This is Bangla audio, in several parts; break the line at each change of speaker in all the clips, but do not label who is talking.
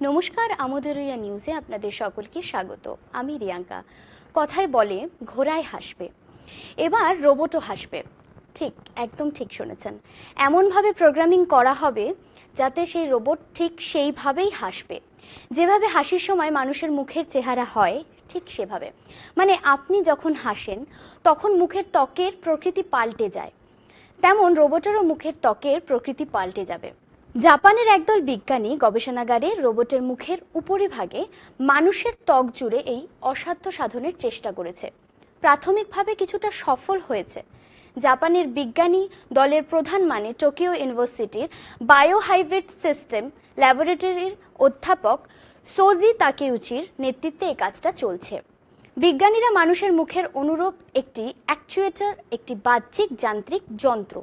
নমস্কার, আমোদরিয়া নিউজে আপনাদের সকলকে স্বাগত। আমি রিয়াঙ্কা। কথায় বলে ঘোড়ায় হাসবে, এবার রোবটও হাসবে। ঠিক, একদম ঠিক শুনেছেন। এমনভাবে প্রোগ্রামিং করা হবে যাতে সেই রোবট ঠিক সেইভাবেই হাসবে, যেভাবে হাসির সময় মানুষের মুখের চেহারা হয় ঠিক সেভাবে। মানে আপনি যখন হাসেন তখন মুখের ত্বকের প্রকৃতি পাল্টে যায়, তেমন রোবটেরও মুখের ত্বকের প্রকৃতি পাল্টে যাবে। জাপানের একদল বিজ্ঞানী গবেষণাগারে রোবটের মুখের উপরিভাগে মানুষের ত্বক জুড়ে এই অসাধ্য সাধনের চেষ্টা করেছে। প্রাথমিকভাবে কিছুটা সফল হয়েছে। জাপানের বিজ্ঞানী দলের প্রধান মানে টোকিও ইউনিভার্সিটির বায়োহাইব্রিড সিস্টেম ল্যাবরেটরির অধ্যাপক সোজি তাকেউচির নেতৃত্বে এই কাজটা চলছে। বিজ্ঞানীরা মানুষের মুখের অনুরূপ একটি অ্যাকচুয়েটর, একটি বাহ্যিক যান্ত্রিক যন্ত্র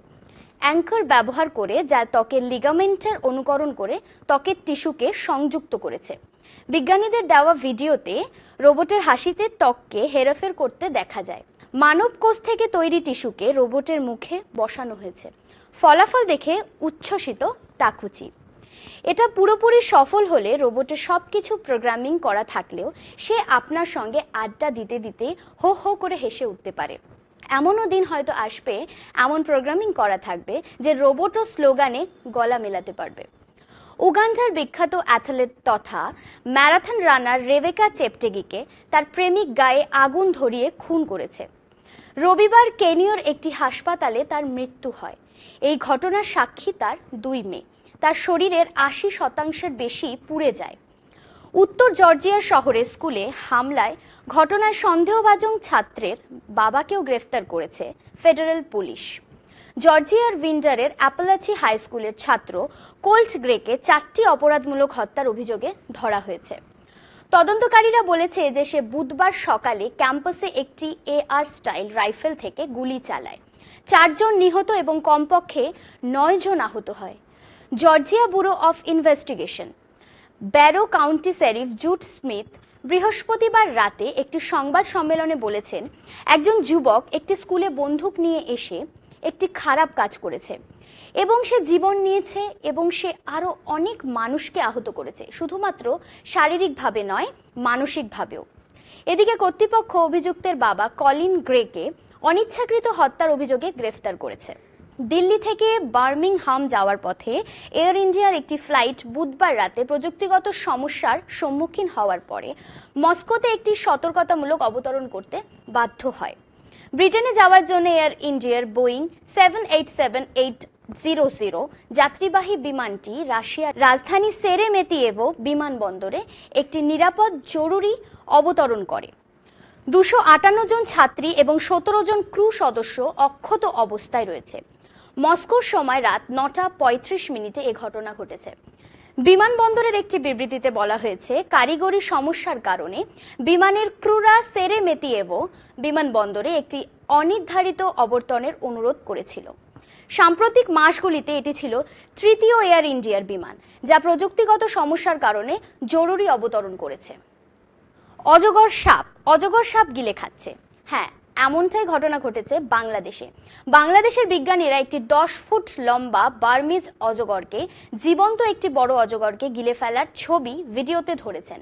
অ্যাঙ্কার ব্যবহার করে, যা ত্বকের লিগামেন্টের অনুকরণ করে ত্বকের টিস্যুকে সংযুক্ত করেছে। বিজ্ঞানীদের দেওয়া ভিডিওতে রোবটের হাসিতে ত্বককে হেরফের করতে দেখা যায়। মানব কোষ থেকে তৈরি টিস্যুকে রোবটের মুখে বসানো হয়েছে। ফলাফল দেখে উচ্ছ্বসিত তাকুচি। এটা পুরোপুরি সফল হলে রোবটের সব কিছু প্রোগ্রামিং করা থাকলেও সে আপনার সঙ্গে আড্ডা দিতে দিতে হো হো করে হেসে উঠতে পারে। এমনও দিন হয়তো আসবে, এমন প্রোগ্রামিং করা থাকবে যে রোবটও স্লোগানে গলা মেলাতে পারবে। উগান্ডার বিখ্যাত অ্যাথলেট তথা ম্যারাথন রানার রেবেকা চেপটেগিকে তার প্রেমিক গায়ে আগুন ধরিয়ে খুন করেছে। রবিবার কেনিয়ার একটি হাসপাতালে তার মৃত্যু হয়। এই ঘটনার সাক্ষী তার 2 মেয়ে। তার শরীরের 80% বেশি পুড়ে যায়। উত্তর জর্জিয়ার শহরে স্কুলে হামলায় ঘটনায় সন্দেহভাজন ছাত্রের বাবাকেও গ্রেফতার করেছে ফেডারেল পুলিশ। জর্জিয়ার উইন্ডারের অ্যাপালাচি হাই স্কুলের ছাত্র কোল্ট গ্রেকে 4টি অপরাধমূলক হত্যার অভিযোগে ধরা হয়েছে। তদন্তকারীরা বলেছে যে সে বুধবার সকালে ক্যাম্পাসে একটি AR স্টাইল রাইফেল থেকে গুলি চালায়। 4 জন নিহত এবং কমপক্ষে 9 জন আহত হয়। Georgia bureau of investigation barrow county sheriff Jude Smith বৃহস্পতিবার রাতে একটি সংবাদ সম্মেলনে বলেছেন, একজন যুবক একটি স্কুলে বন্দুক নিয়ে এসে একটি খারাপ কাজ করেছে এবং সে জীবন নিয়েছে এবং সে আরও অনেক মানুষকে আহত করেছে, শুধুমাত্র শারীরিকভাবে নয়, মানসিকভাবেও। এদিকে কর্তৃপক্ষ অভিযুক্তের বাবা কলিন গ্রেকে অনিচ্ছাকৃত হত্যার অভিযোগে গ্রেফতার করেছে। দিল্লি থেকে বার্মিংহাম যাওয়ার পথে এয়ার ইন্ডিয়ার একটি ফ্লাইট বুধবার রাতে প্রযুক্তিগত সমস্যার সম্মুখীন হওয়ার পরে মস্কোতে একটি সতর্কতামূলক অবতরণ করতে বাধ্য হয়। ব্রিটেনে যাওয়ার জন্য এয়ার ইন্ডিয়ার বোয়িং 787-800 যাত্রীবাহী বিমানটি রাশিয়ার রাজধানী সেরেমেতিয়েভো বিমানবন্দরে একটি নিরাপদ জরুরি অবতরণ করে। 258 জন ছাত্রী এবং 17 জন ক্রু সদস্য অক্ষত অবস্থায় রয়েছে। মস্কোর সময় রাত 9:35 এ ঘটনা ঘটেছে। বিমানবন্দরের একটি বিবৃতিতে বলা হয়েছে, কারিগরি সমস্যার কারণে বিমানের ক্রুরা সেরেমেতিয়েভো বিমানবন্দরে একটি অনির্ধারিত অবতরণের অনুরোধ করেছিল। সাম্প্রতিক মাসগুলিতে এটি ছিল 3য় এয়ার ইন্ডিয়ার বিমান যা প্রযুক্তিগত সমস্যার কারণে জরুরি অবতরণ করেছে। অজগর সাপ গিলে খাচ্ছে। হ্যাঁ, এমনটাই ঘটনা ঘটেছে বাংলাদেশে। বাংলাদেশের বিজ্ঞানীরা একটি 10 ফুট লম্বা বার্মিজ অজগরকে, জীবন্ত একটি বড় অজগরকে গিলে ফেলার ছবি ভিডিওতে ধরেছেন।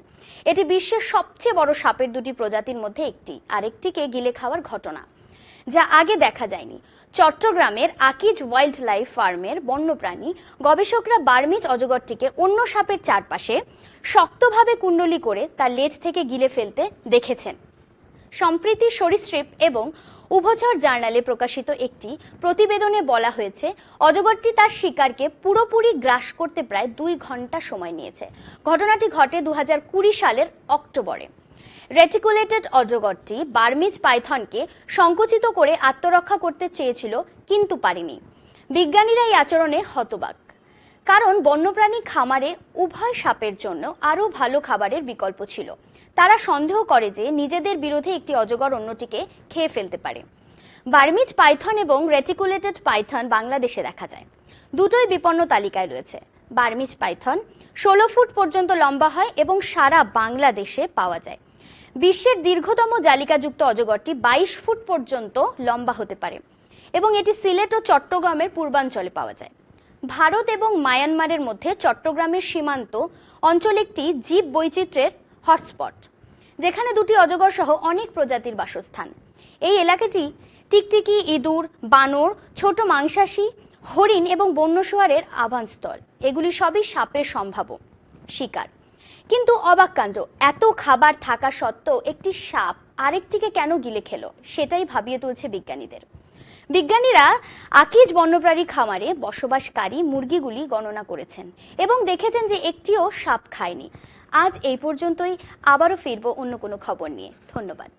এটি বিশ্বের সবচেয়ে বড় সাপের 2টি প্রজাতির মধ্যে একটি, আরেকটিকে গিলে খাওয়ার ঘটনা, যা আগে দেখা যায়নি। চট্টগ্রামের আকিজ ওয়াইল্ড লাইফ ফার্মের বন্যপ্রাণী গবেষকরা বার্মিজ অজগরটিকে অন্য সাপের চারপাশে শক্তভাবে কুণ্ডলি করে তার লেজ থেকে গিলে ফেলতে দেখেছেন। সম্প্রতি সরীসৃপ এবং উভচর জার্নালে প্রকাশিত একটি প্রতিবেদনে বলা হয়েছে, অজগরটি তার শিকারকে পুরোপুরি গ্রাস করতে প্রায় 2 ঘন্টা সময় নিয়েছে। ঘটনাটি ঘটে 2020 সালের অক্টোবরে। রেটিকুলেটেড অজগরটি বার্মিজ পাইথনকে সংকুচিত করে আত্মরক্ষা করতে চেয়েছিল, কিন্তু পারেনি। বিজ্ঞানীরা এই আচরণে হতবাক, কারণ বন্যপ্রাণী খামারে উভয় সাপের জন্য আরও ভালো খাবারের বিকল্প ছিল। তারা সন্দেহ করে যে নিজেদের বিরোধে একটি অজগর অন্যটিকে খেয়ে ফেলতে পারে। বার্মিজ পাইথন এবং রেটিকুলেটেড পাইথন বাংলাদেশে দেখা যায়। দুটোই বিপন্ন তালিকায় রয়েছে। বার্মিজ পাইথন 16 ফুট পর্যন্ত লম্বা হয় এবং সারা বাংলাদেশে পাওয়া যায়। বিশ্বের দীর্ঘতম জালিকাযুক্ত অজগরটি 22 ফুট পর্যন্ত লম্বা হতে পারে এবং এটি সিলেট ও চট্টগ্রামের পূর্বাঞ্চলে পাওয়া যায়। ভারত এবং মায়ানমারের মধ্যে চট্টগ্রামের সীমান্ত অঞ্চল একটি জীব বৈচিত্র্যের হটস্পট, যেখানে দুটি অজগর সহ অনেক প্রজাতির বাসস্থান। এই এলাকাটি টিকটিকি, ইঁদুর, বানর, ছোট মাংসাশী, হরিণ এবং বন্য শুয়োরের আবাসস্থল। এগুলি সবই সাপের সম্ভাব্য শিকার। কিন্তু অবাক কাণ্ড, এত খাবার থাকা সত্ত্বেও একটি সাপ আরেকটিকে কেন গিলে খেলো, সেটাই ভাবিয়ে তুলছে বিজ্ঞানীদের। বিজ্ঞানীরা আকিজ বন্যপ্রাণী খামারে বসবাসকারী মুরগিগুলি গণনা করেছেন এবং দেখেছেন যে একটিও সাপ খায়নি। আজ এই পর্যন্তই, আবারও ফিরবো অন্য কোনো খবর নিয়ে। ধন্যবাদ।